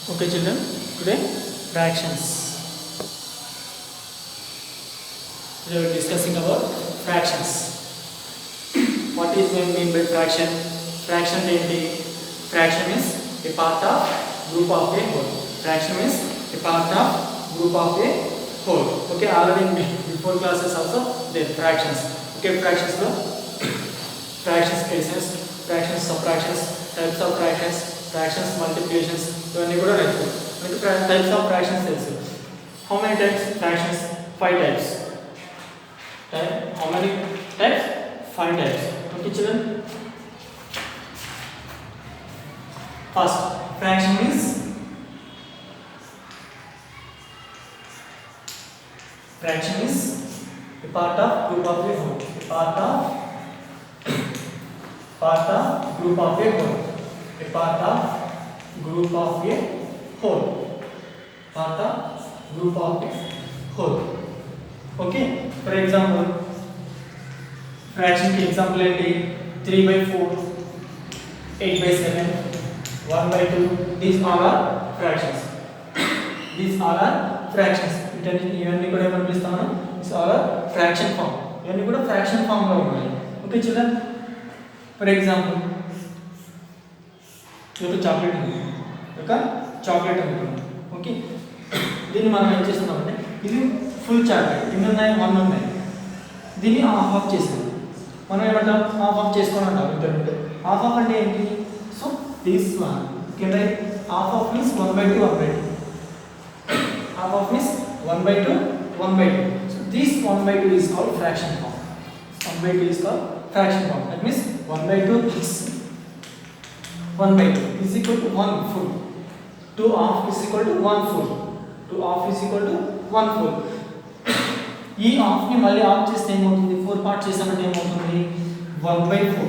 Okay children, today fractions. Today we are discussing about fractions. What is mean by fraction? Fraction ఏంటి? Fraction is a part of group of a whole. Fraction is a part of group of a whole. Okay, already before classes also there fractions. Okay, fractions lo fractions cases, fractions subtractions, types of fractions, fractions multiplications ఇవన్నీ కూడా నేర్చుకో. మీకు types of fractions తెలుసు. How many types fractions? 5 types. How many types? 5 types. Okay children. First, fraction is a part of group of a whole. A part of group of a whole. A part of group of a whole. Part of group of a whole. Okay. For example, fraction की example ఏంటి? 3/4, 8/7, 1/2. These all are fractions. These all are fractions. ఇవన్నీ కూడా ఏమని పిలుస్తాము? These all are fraction form. ఇవన్నీ కూడా fraction form లో ఉన్నాయి. Okay children. For example, ఒక చాక్లెట్ ఉంది. ఒక చాక్లెట్ అనుకోండి. ఓకే, దీన్ని మనం ఏం చేస్తున్నామంటే ఇది ఫుల్ చాక్లెట్. ఎన్ని ఉన్నాయి? 1 ఉన్నాయి. దీన్ని హాఫ్ చేసాం. మనం ఏమంటాం? హాఫ్ చేసుకొని అంటాం. ఇంటర్నెట్ హాఫ్ అంటే ఏంటి? So this one can write half means 1/2 1/2. Half means 1/2 1/2. So this 1/2 is called fraction form. 1/2 is called fraction form. That means 1/2 is 1/2 is equal to 1 full. 2 half is equal to 1 full. 2 half is equal to 1 full. ఈ half ని మళ్ళీ half చేస్తే ఏమవుతుంది? 4 parts చేసామంటే ఏమవుతుంది? 1/4.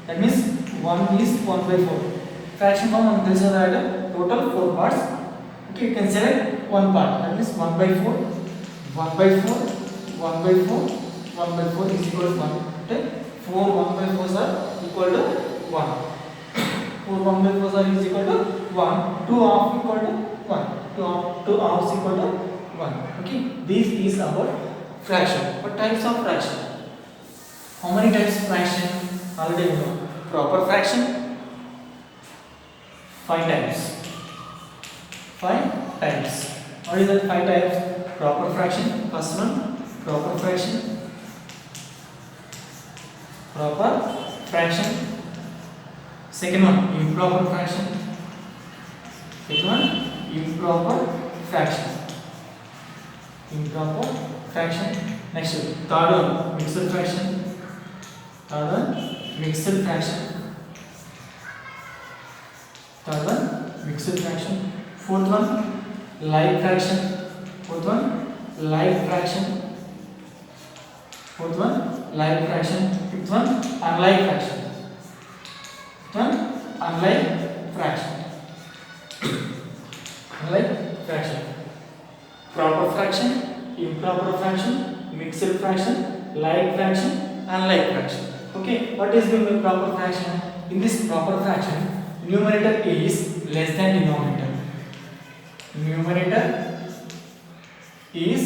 That means 1 is 1/4. Fraction form మనకు తెలుసు కదా, total 4 parts. Okay, you can select 1 part. That means 1/4 1/4 1/4 1/4 is equal to 1. అంటే 4 1/4s are equal to 1. 4 1/4s are is equal to 1. 2 half equal to 1. 2 halves equal to 1. Okay, this is about fraction. What types of fraction? How many types of fraction? Already you know. Proper fraction, 5 types. 5 types. What is that 5 types? Proper fraction. First one, proper fraction. Proper fraction. Second one, improper fraction. Second one, improper fraction. Improper fraction. Next, third one, mixed fraction. Third one, mixed fraction. Third one, mixed fraction. Fourth one, like fraction. Fourth one, like fraction. Fourth one, like fraction. Fifth one, unlike fraction. Fifth one, unlike fraction. Unlike fraction. Proper fraction, improper fraction, mixed fraction, like fraction, unlike fraction. Okay, what is the proper fraction? In this proper fraction, numerator is less than denominator. Numerator is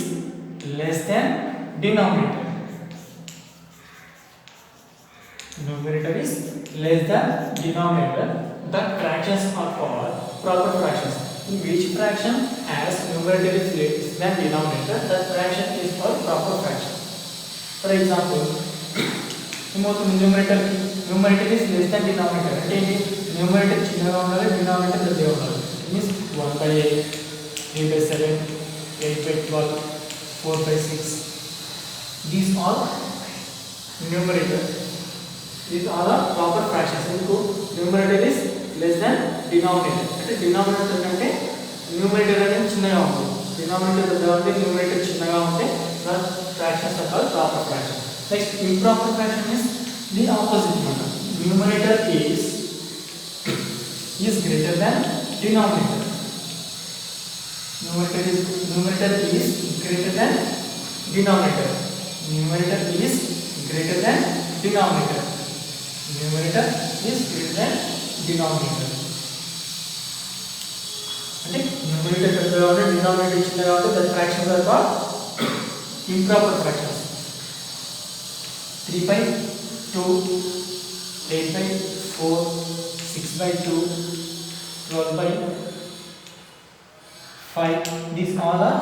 less than denominator. Numerator is less than denominator. The fractions are called proper fractions. In which fraction as numerator is less than denominator, that fraction is called proper fraction. For example, numerator is less than denominator. అంటే numerator చిన్నగా ఉండాలి, denominator పెద్దగా ఉండాలి. It means 1/8, 3/7, 8/12, 4/6. These all numerator. These all are proper fractions. ఎందుకు? Numerator is less than denominator. అంటే denominator కంటే numerator అనేది చిన్నగా ఉంటుంది. Denominator పెద్దగా ఉంటే numerator చిన్నగా ఉంటే the fractions are called proper fraction. Next, improper fraction is the opposite one. Numerator is greater than denominator. Numerator is greater than denominator. Numerator is greater than denominator. Numerator is greater than denominator. అంటే numerator పెద్దగా ఉంటే denominator చిన్నగా ఉంటే that fractions are called improper fractions. 3/2, 8/4, 6/2, 12/5. These all are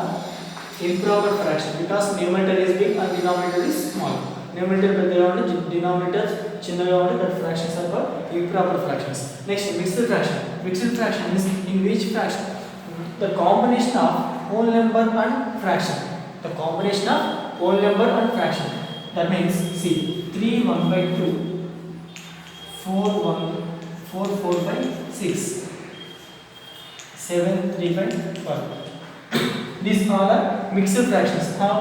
improper fraction because numerator is big and denominator is small. Numerator పెద్దగా ఉంటే denominator చిన్నగా ఉంటే that fractions are called improper fractions. Next, mixed fraction. Mixed fraction is in which fraction the combination of whole number and fraction. The combination of whole number and fraction. That means see 3 1/2, 4 4/6, 7 3/12. These all are mixed fractions. How?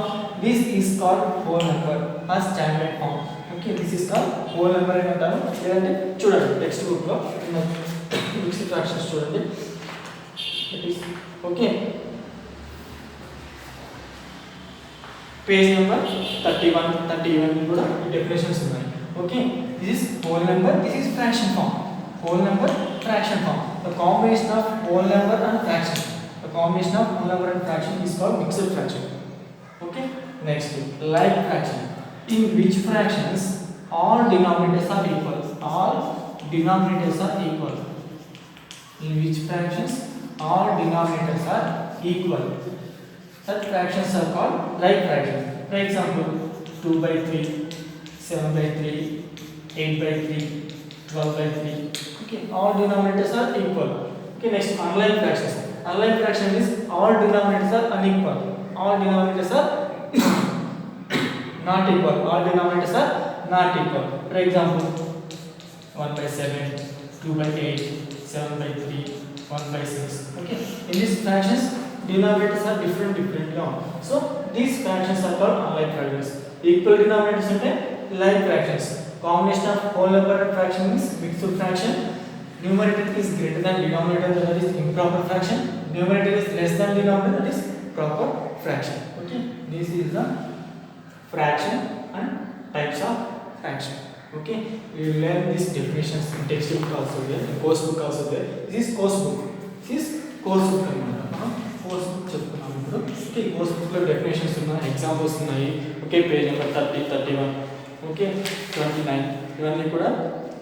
This is called whole number as standard form. Okay, this is called whole number అని అంటారు. లేదంటే చూడండి textbook లో mixed fractions చూడండి. It is okay. Page number 31 31 కూడా definitions ఉన్నాయి. Okay, this is whole number, this is fraction form. Whole number, fraction form. The combination of whole number and fraction. The combination of whole number and fraction is called mixed fraction. Okay, next like fraction. In which fractions all denominators are equal? All denominators are equal. In which fractions all denominators are equal? Such fractions are called like fraction. For example, 2/3, 7/3, 8/3, 12/3. Okay, all denominators are equal. Okay, next unlike fractions. Unlike fraction is all denominators are unequal. All denominators are not equal. All denominators are not equal. For example, 1/7, 2/8, 7/3, 1/6. Okay, in these fractions, denominators are different long. So these fractions are called unlike fractions. Equal denominators ante like fractions. Combination of whole number and fraction is mixed fraction. Numerator is greater than denominator, that is improper fraction. Numerator is less than denominator, that is proper fraction. Okay, this is the fraction and types of fraction. Okay, we will learn these definitions in textbook also there, in course book also there. This is course book. This is course book anamata. Course book చెప్పుకున్నాం ఇప్పుడు. Okay, course book లో definitions ఉన్నాయి, examples ఉన్నాయి. Okay, page number 30, 31, okay, 29. ఇవన్నీ కూడా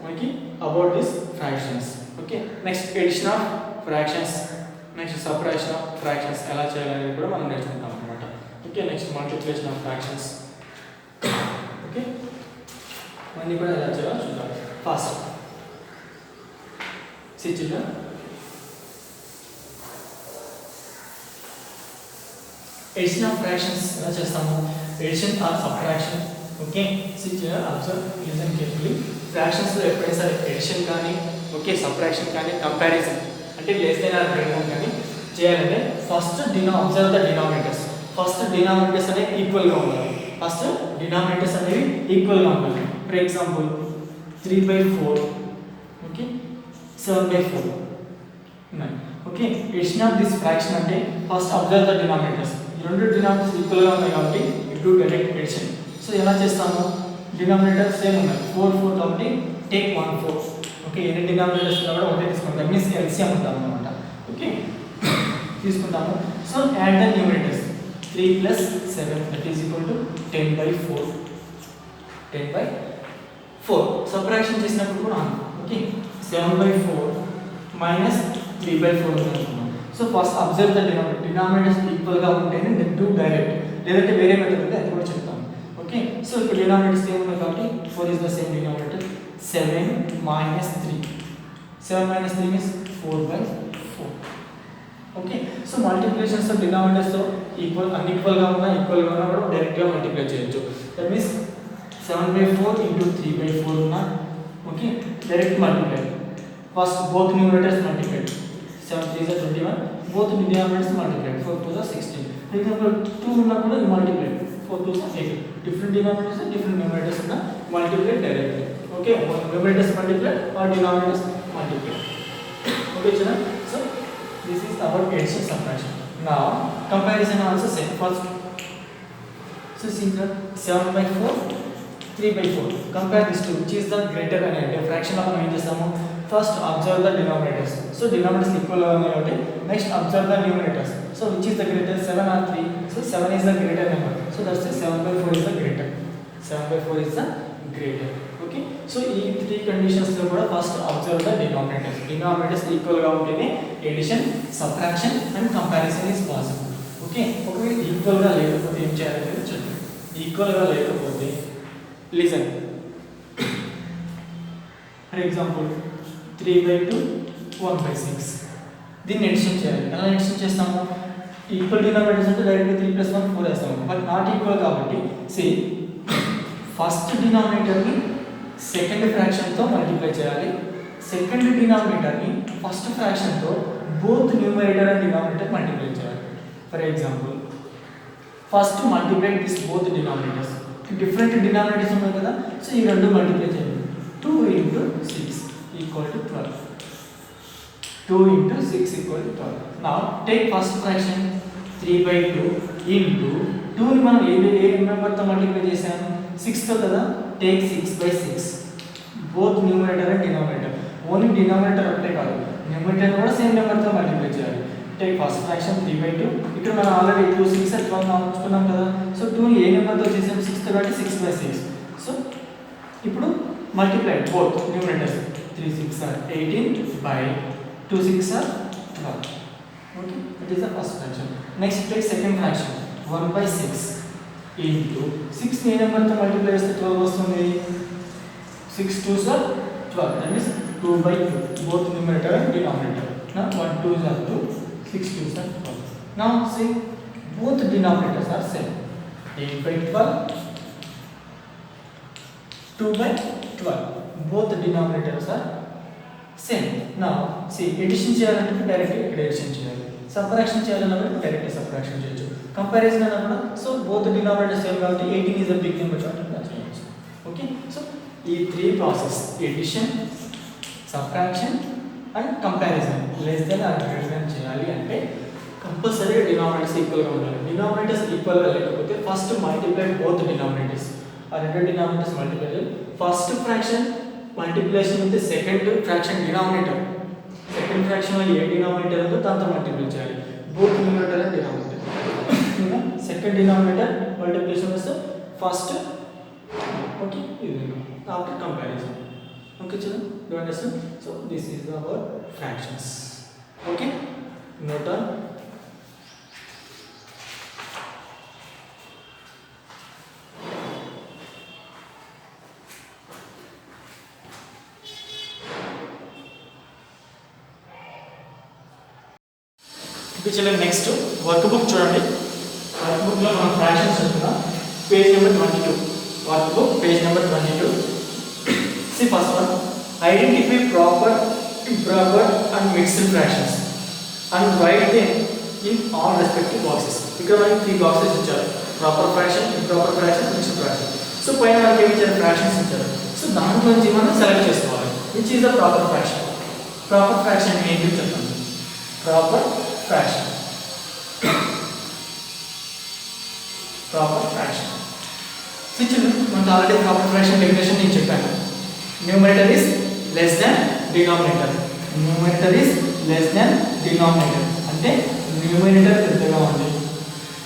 మనకి about this fractions. Okay, next addition of fractions, next subtraction of fractions ఎలా చేయాలనేది కూడా మనం నేర్చుకుంటాం అన్నమాట. Okay, next multiplication of fractions. Okay, ఇవన్నీ కూడా ఎలా చేయాలో చూద్దాం. First see children, addition of fractions ఎలా చేస్తాము? addition or subtraction. Okay, see children, observe, listen carefully. Fractions లో ఎప్పుడైనా సరే ఎడిషన్ కానీ ఓకే సబ్ట్రాక్షన్ కానీ కంపారిజన్ అంటే less than or greater than కానీ చేయాలంటే first observe the denominators. First denominators అనేవి ఈక్వల్గా ఉండాలి. ఫస్ట్ డినామినేటర్స్ అనేవి ఈక్వల్గా ఉండాలి. ఫర్ ఎగ్జాంపుల్ 3/4, ఓకే, 7/4 ఉన్నాయి. Okay, addition of this fraction అంటే ఫస్ట్ అబ్జర్వ్ ద డినామినేటర్స్. ఈ రెండు డినామినేటర్స్ ఈక్వల్గా ఉన్నాయి కాబట్టి you do direct addition. So ఎలా చేస్తాము? డినామినేటర్ సేమ్ ఉన్నాయి, 4 4 కాబట్టి టేక్ 1 4. ఓకే, ఎన్ని డినామినేటర్స్ ఉన్నా కూడా ఒకటే తీసుకుంటాం. దట్ మీన్స్ ఎల్సిఎం ఉంటాం అన్నమాట. ఓకే, తీసుకుంటాము. So add the numerators. 3 + 7 that is equal to 10/4. 10/4 subtraction చేసినప్పుడు కూడా ఓకే 7/4 - 3/4 అనుకున్నాం. So first observe the denominators ఈక్వల్గా ఉంటేనే దట్ డూ డైరెక్ట్, లేదంటే వేరే మెథడ్ ఉంటే అది కూడా చెప్తాం. Okay, so if denominator same ఉన్నాయి కాబట్టి 4 is the same denominator. 7 - 3. 7 - 3 means 4/4. Okay, so multiplications of denominators so equal unequal గా ఉన్నా ఈక్వల్ గా ఉన్నా కూడా డైరెక్ట్ గా మల్టిప్లై చేయొచ్చు. That means 7/4 into 3/4 ఉన్నా okay direct multiply. First both numerators multiplied. 7 3 is 21. Both denominators multiplied. 4 2 is 16. For example 2 ఉన్నా కూడా multiplied. 4 2 is 8. Different denominators and different numerators are multiplied directly. Okay, numerators multiplied or denominators multiplied. Okay, children. So this is our addition subtraction. Now comparison also same. First, so see the 7/4, 3/4. Compare these two. Which is the greater and fraction of మనం ఏం చేస్తాము? First observe the denominators. So denominators equal కాబట్టి next observe the numerators. So which is the greater, 7 or 3? So 7 is the greater number. So that's the 7/4 is the greater. 7/4 is the greater. Okay. So ఈ 3 conditions లో కూడా first observe the denominators. Denominators equal గా ఉంటేనే addition, subtraction and comparison is possible. Okay. ఒకవేళ equal గా లేకపోతే ఏం చేయాలంటే చూడండి. ఈక్వల్ గా లేకపోతే listen. For example 3/2 1/6. దీన్ని ఎడిషన్ చేయాలి. ఎలా ఎడిషన్ చేస్తాము? ఈక్వల్ డినామినేటర్స్ అంటే డైరెక్ట్గా 3 + 1 4 వేస్తాము. బట్ నాట్ ఈక్వల్ కాబట్టి సి ఫస్ట్ డినామినేటర్ని సెకండ్ ఫ్రాక్షన్తో మల్టిప్లై చేయాలి. సెకండ్ డినామినేటర్ని ఫస్ట్ ఫ్రాక్షన్తో both numerator and denominator multiply చేయాలి. For example first multiply this both denominators. Different denominators ఉన్నాయి కదా, సో ఈ రెండు మల్టిప్లై చేయండి. 2 × 6 = 12. 2 × 6 = 12. Now take first fraction 3/2 into 2 ని మనం ఏ నెంబర్తో మల్టిప్లై చేసాము? 6 తో కదా. Take 6/6. Both numerator and denominator. Only denominator ఒకటే కాదు, న్యూమరేటర్ కూడా సేమ్ నెంబర్తో మల్టిప్లై చేయాలి. Take first fraction 3/2. ఇక్కడ మనం ఆల్రెడీ 2 6 at 12 మార్చుకున్నాం కదా. సో 2 ని ఏ నెంబర్తో చేసాము? 6 తో కాబట్టి 6/6. సో ఇప్పుడు multiply both numerators. 3 6 are 18/2 6 are 12. Okay, that is the first fraction. Next take second fraction 1/6 into 6 ని ఏ నెంబర్ తో మల్టిప్లై చేస్తే 12 వస్తుంది? 6 2s are 12. That means 2/2 both numerator and denominator. Now 1 2s are 2, 6 2s are 12. Now see both denominators are same. 8/12 2/12. Both the denominators are same. Now see addition చేయాలంటే direct ఇక్కడ addition చేయాలి. Subtraction చేయాలన్నప్పుడు direct subtraction చేయొచ్చు. Comparison అన్నప్పుడు so both the denominators same కాబట్టి 18 is a big number కాబట్టి రాసుకోవచ్చు. Okay. So ఈ 3 process addition, subtraction and comparison less than or greater than చేయాలి అంటే కంపల్సరీ డినామినేటర్స్ ఈక్వల్ గా ఉండాలి. డినామినేటర్స్ ఈక్వల్ గా లేకపోతే ఫస్ట్ మల్టిప్లై బోత్ డినామినేటర్స్. ఆ రెండు డినామినేటర్స్ మల్టిప్లై చేయాలి. First fraction multiplication with second fraction denominator. Second fraction లో ఏ డినామినేటర్ ఉందో దాంతో మల్టిప్లై చేయాలి. Both numerator and denominator. Second denominator multiplication with first. Okay, ఇది ఆఫ్టర్ కంపారిజన్. ఓకే చలో, do you understand? So this is our fractions. Okay, note down. చలో next workbook చూడండి. Workbook లో మనం fractions చూస్తున్నాం. Page number 22. Workbook page number 22. C first one, identify proper, improper and mixed fractions and write them in all respective boxes. ఇక్కడ మనకి 3 boxes ఇచ్చారు. Proper fraction, improper fraction, mixed fraction. So పైన మనకి ఏమి ఇచ్చారు? Fractions ఇచ్చారు. So దాంట్లో నుంచి మనం సెలెక్ట్ చేసుకోవాలి which is the proper fraction. Proper fraction ఏంటి చెప్పండి. Proper fraction. Proper fraction. So మనం ఆల్రెడీ ప్రాపర్ ఫ్రాక్షన్ డెఫినేషన్ నేను చెప్పాను. Numerator is less than denominator. Numerator is less than denominator అంటే న్యూమరేటర్ పెద్దగా ఉంది,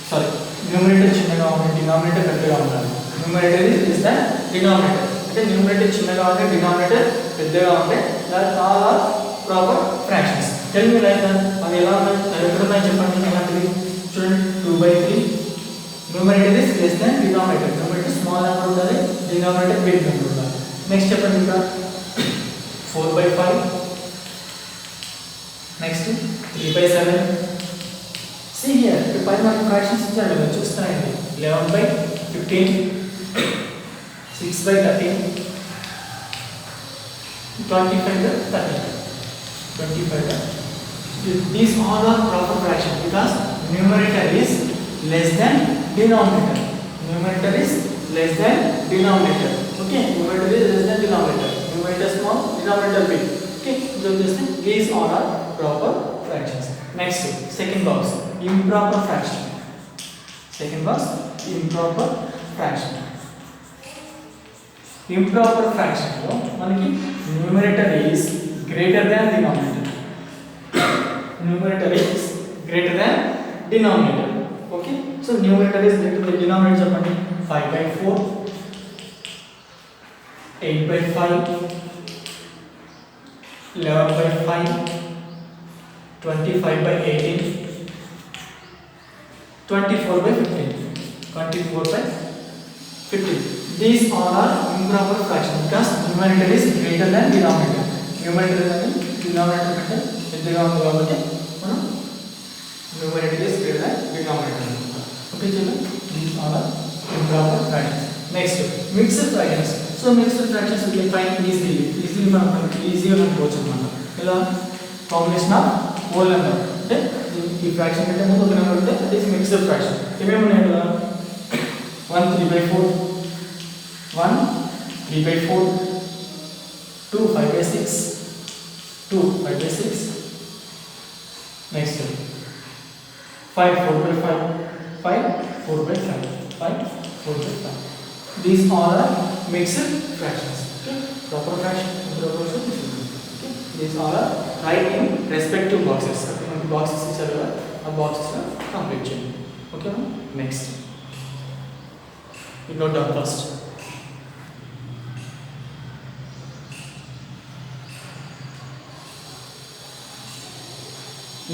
సారీ న్యూమరేటర్ చిన్నగా ఉంది, డినామినేటర్ పెద్దగా ఉండాలి. Numerator is less than denominator అంటే న్యూమరేటర్ చిన్నగా ఉంటే డినామినేటర్ పెద్దగా ఉంటే that all are proper fractions. Tell me like that. అది ఎలా ఉన్నాయి, అది ఎక్కడ ఉన్నాయి చెప్పండి. ఎలాంటివి చూడండి. 2/3 numerator is less than denominator. Numerator small number ఉండాలి, డినామినేటర్ బిగ్ నెంబర్ ఉండాలి. నెక్స్ట్ చెప్పండి ఇంకా 4/5. నెక్స్ట్ 3/7. See here, the పైన మనకి ఫ్రాక్షన్స్ ఇచ్చారు కదా చూస్తారండి. 11/15, 6/13, 25/13. 25. These all are proper fraction because numerator is less than denominator. Numerator is less than denominator. Okay, numerator is less than denominator. Numerator small, denominator big. Okay, so these all are proper fractions. Next, second box, improper fraction. Second box, improper fraction. Improper fraction lo manaki numerator is greater than denominator. Numerator is greater than denominator. Okay, so numerator is greater than denominator. 5 by 4, 8 by 5, 11 by 5, 25 by 18, 24 by 15, 24 by 15. These all are improper fractions because numerator is greater than denominator. Numerator and denominator కంటే పెద్దగా ఉంది కాబట్టి మనం numerator is greater than denominator. Okay, children, these all are improper fractions. Next, mixed fractions. So mixed fractions we can find easily మనం ఈజీగా కనుక్కోవచ్చు అన్నమాట. ఇలా కాంబినేషన్ ఆఫ్ హోల్ నెంబర్ అంటే ఈ ఫ్రాక్షన్ కంటే ముందు ఒక నెంబర్ ఉంటే అది మిక్స్డ్ ఫ్రాక్షన్. ఏమేమి ఉన్నాయి కదా 1 3 by 4, 1 3 by 4, 2 5 by 6, 2 5 by 6. Next 5 4 by 5, 5 4 by 5, 5 4 by 5. These all are mixed fractions. Okay, proper fraction, improper fraction. Okay, these all are right in respective boxes. Okay, boxes ఇచ్చారు కదా ఆ boxes లో complete చేయండి. Okay, next you note down first.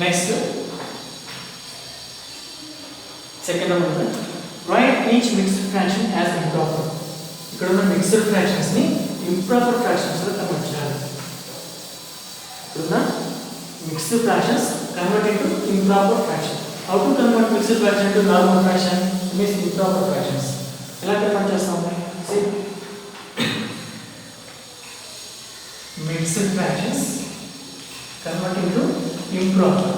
Next, second number, write each mixed fraction as improper. ఇక్కడ ఉన్న mixed fractions ని improper fractions గా convert చేయాలి. ఇక్కడ ఉన్న mixed fractions convert into improper fraction. How to convert mixed fraction into normal fraction? Means improper fractions. ఎలా convert చేస్తాం? See, mixed fractions convert into improper.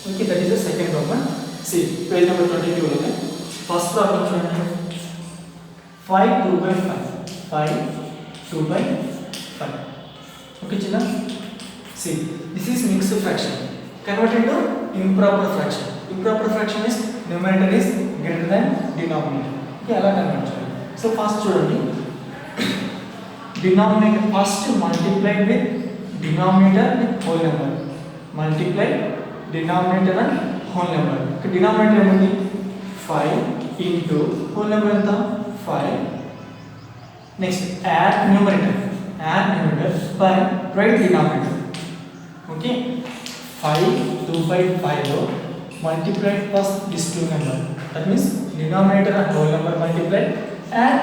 Okay, that is the second problem. See, page number 22 look at. First problem chudandi. 5 2 by 5. 5 2 by 5. Okay, children. See, this is mixed fraction. Convert into improper fraction. Improper fraction is numerator is greater than denominator. Okay, ala convert cheyali. So first chudandi. Denominator first multiply with denominator with whole number. Multiply denominator and whole number. Denominator ఏముంది 5 into whole number ఎంత 5. Next add numerator by right denominator. Okay, 5 2 by 5 లో multiply first this two number. That means denominator and whole number multiply, add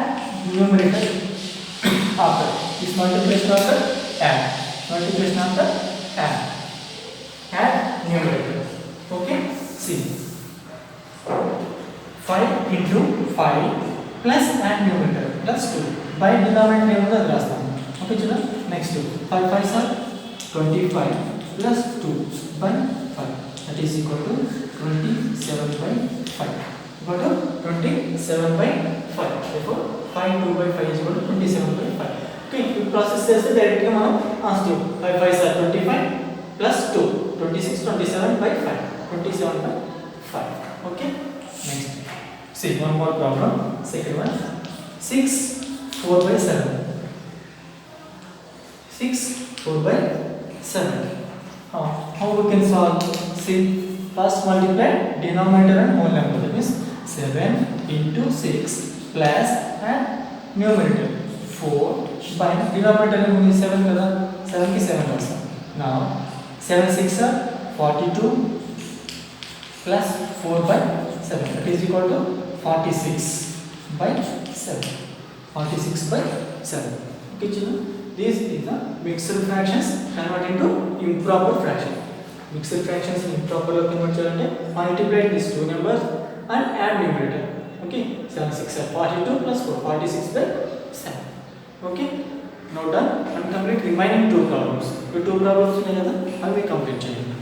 numerator after this multiplication after add. Multiplication after add numerator. Okay, see 5 into 5 plus add numerator plus 2 by denominator ఏముందో అది రాస్తాము. Okay చూడండి. Next 5 5s are 25 plus 2 by 5, that is equal to 27 by 5. Equal to 27 by 5. Therefore 5 2 by 5 is equal to 27 by 5. Okay, ఈ process చేస్తే direct గా మనం answer 5 5s are 25 plus 2, 26 27 by 5, 27 by 5. Okay, next see one more problem. Second one, 6 4 by 7. 6 4 by 7. How we can solve? See, first multiply denominator and whole number. That means 7 into 6 plus and numerator 4 by denominator only 7 kada, 7 ki 7 also. Now 7 6 are 42 plus 4 by 7, that is equal to 46 by 7. 46 by 7. Okay children, this is the mixed fractions convert into improper fraction. Mixed fractions improper lo convert cheyalante multiply these two numbers and add numerator. Okay, 7 6 are 42 plus 4, 46 by 7. Okay, now done and complete remaining two problems. The two problems ఉన్నాయి కదా అవి complete చేయండి.